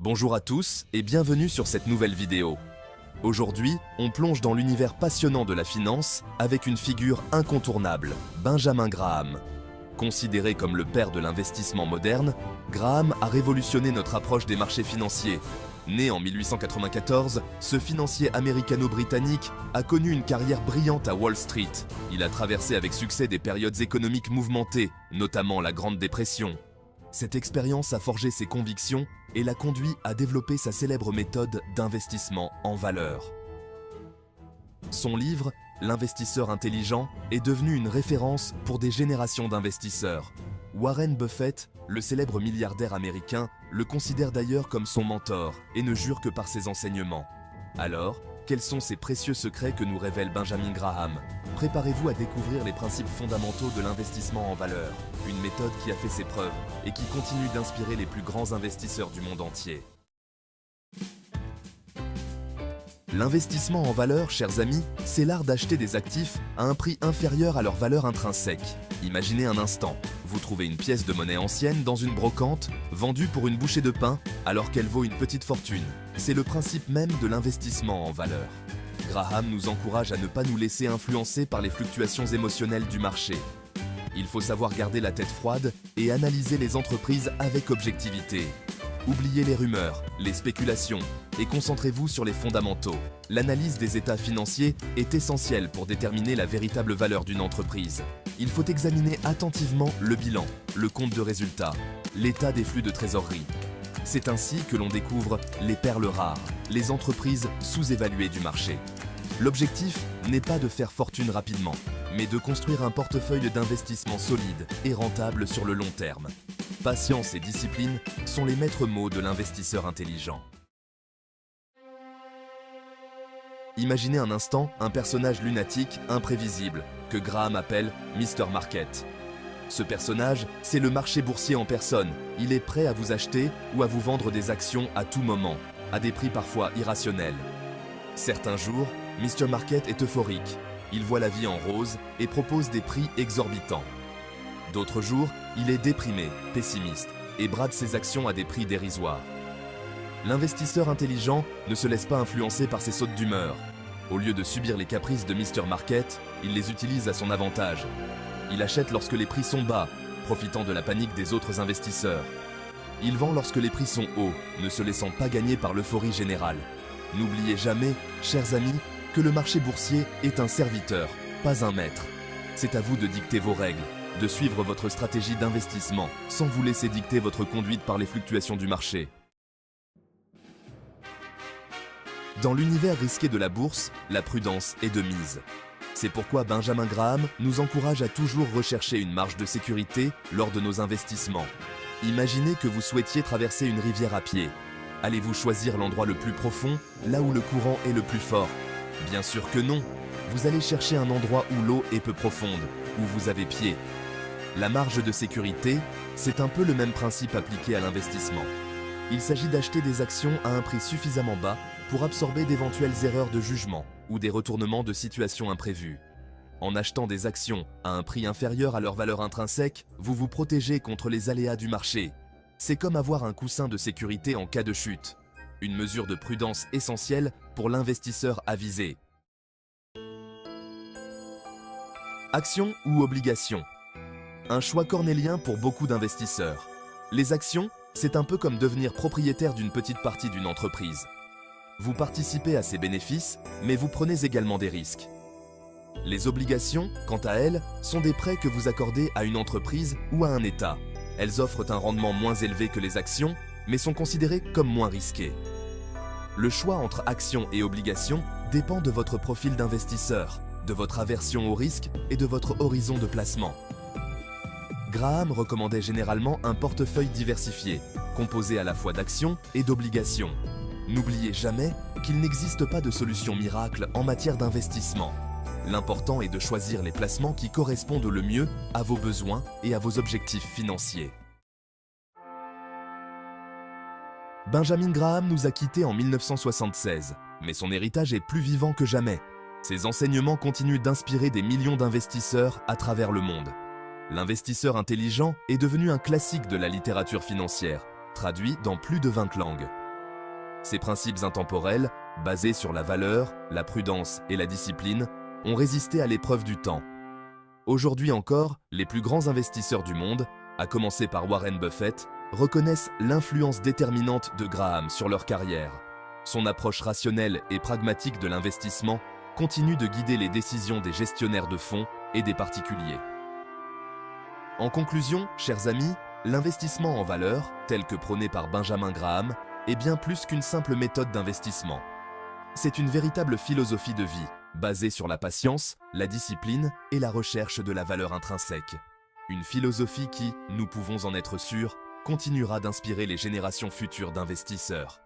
Bonjour à tous et bienvenue sur cette nouvelle vidéo. Aujourd'hui, on plonge dans l'univers passionnant de la finance avec une figure incontournable, Benjamin Graham. Considéré comme le père de l'investissement moderne, Graham a révolutionné notre approche des marchés financiers. Né en 1894, ce financier américano-britannique a connu une carrière brillante à Wall Street. Il a traversé avec succès des périodes économiques mouvementées, notamment la Grande Dépression. Cette expérience a forgé ses convictions et l'a conduit à développer sa célèbre méthode d'investissement en valeur. Son livre, L'investisseur intelligent, est devenu une référence pour des générations d'investisseurs. Warren Buffett, le célèbre milliardaire américain, le considère d'ailleurs comme son mentor et ne jure que par ses enseignements. Alors, quels sont ces précieux secrets que nous révèle Benjamin Graham? Préparez-vous à découvrir les principes fondamentaux de l'investissement en valeur, une méthode qui a fait ses preuves et qui continue d'inspirer les plus grands investisseurs du monde entier. L'investissement en valeur, chers amis, c'est l'art d'acheter des actifs à un prix inférieur à leur valeur intrinsèque. Imaginez un instant, vous trouvez une pièce de monnaie ancienne dans une brocante, vendue pour une bouchée de pain, alors qu'elle vaut une petite fortune. C'est le principe même de l'investissement en valeur. Graham nous encourage à ne pas nous laisser influencer par les fluctuations émotionnelles du marché. Il faut savoir garder la tête froide et analyser les entreprises avec objectivité. Oubliez les rumeurs, les spéculations et concentrez-vous sur les fondamentaux. L'analyse des états financiers est essentielle pour déterminer la véritable valeur d'une entreprise. Il faut examiner attentivement le bilan, le compte de résultat, l'état des flux de trésorerie. C'est ainsi que l'on découvre les perles rares, les entreprises sous-évaluées du marché. L'objectif n'est pas de faire fortune rapidement, mais de construire un portefeuille d'investissement solide et rentable sur le long terme. Patience et discipline sont les maîtres mots de l'investisseur intelligent. Imaginez un instant un personnage lunatique, imprévisible, que Graham appelle Mr. Market. Ce personnage, c'est le marché boursier en personne. Il est prêt à vous acheter ou à vous vendre des actions à tout moment, à des prix parfois irrationnels. Certains jours, Mr. Market est euphorique. Il voit la vie en rose et propose des prix exorbitants. D'autres jours, il est déprimé, pessimiste et brade ses actions à des prix dérisoires. L'investisseur intelligent ne se laisse pas influencer par ses sautes d'humeur. Au lieu de subir les caprices de Mr. Market, il les utilise à son avantage. Il achète lorsque les prix sont bas, profitant de la panique des autres investisseurs. Il vend lorsque les prix sont hauts, ne se laissant pas gagner par l'euphorie générale. N'oubliez jamais, chers amis, que le marché boursier est un serviteur, pas un maître. C'est à vous de dicter vos règles, de suivre votre stratégie d'investissement, sans vous laisser dicter votre conduite par les fluctuations du marché. Dans l'univers risqué de la bourse, la prudence est de mise. C'est pourquoi Benjamin Graham nous encourage à toujours rechercher une marge de sécurité lors de nos investissements. Imaginez que vous souhaitiez traverser une rivière à pied. Allez-vous choisir l'endroit le plus profond, là où le courant est le plus fort? Bien sûr que non. Vous allez chercher un endroit où l'eau est peu profonde, où vous avez pied. La marge de sécurité, c'est un peu le même principe appliqué à l'investissement. Il s'agit d'acheter des actions à un prix suffisamment bas pour absorber d'éventuelles erreurs de jugement ou des retournements de situations imprévues. En achetant des actions à un prix inférieur à leur valeur intrinsèque, vous vous protégez contre les aléas du marché. C'est comme avoir un coussin de sécurité en cas de chute. Une mesure de prudence essentielle pour l'investisseur avisé. Actions ou obligations? Un choix cornélien pour beaucoup d'investisseurs. Les actions, c'est un peu comme devenir propriétaire d'une petite partie d'une entreprise. Vous participez à ses bénéfices, mais vous prenez également des risques. Les obligations, quant à elles, sont des prêts que vous accordez à une entreprise ou à un État. Elles offrent un rendement moins élevé que les actions, mais sont considérées comme moins risquées. Le choix entre actions et obligations dépend de votre profil d'investisseur, de votre aversion au risque et de votre horizon de placement. Graham recommandait généralement un portefeuille diversifié, composé à la fois d'actions et d'obligations. N'oubliez jamais qu'il n'existe pas de solution miracle en matière d'investissement. L'important est de choisir les placements qui correspondent le mieux à vos besoins et à vos objectifs financiers. Benjamin Graham nous a quittés en 1976, mais son héritage est plus vivant que jamais. Ses enseignements continuent d'inspirer des millions d'investisseurs à travers le monde. L'investisseur intelligent est devenu un classique de la littérature financière, traduit dans plus de 20 langues. Ces principes intemporels, basés sur la valeur, la prudence et la discipline, ont résisté à l'épreuve du temps. Aujourd'hui encore, les plus grands investisseurs du monde, à commencer par Warren Buffett, reconnaissent l'influence déterminante de Graham sur leur carrière. Son approche rationnelle et pragmatique de l'investissement continue de guider les décisions des gestionnaires de fonds et des particuliers. En conclusion, chers amis, l'investissement en valeur, tel que prôné par Benjamin Graham, est bien plus qu'une simple méthode d'investissement. C'est une véritable philosophie de vie, basée sur la patience, la discipline et la recherche de la valeur intrinsèque. Une philosophie qui, nous pouvons en être sûrs, continuera d'inspirer les générations futures d'investisseurs.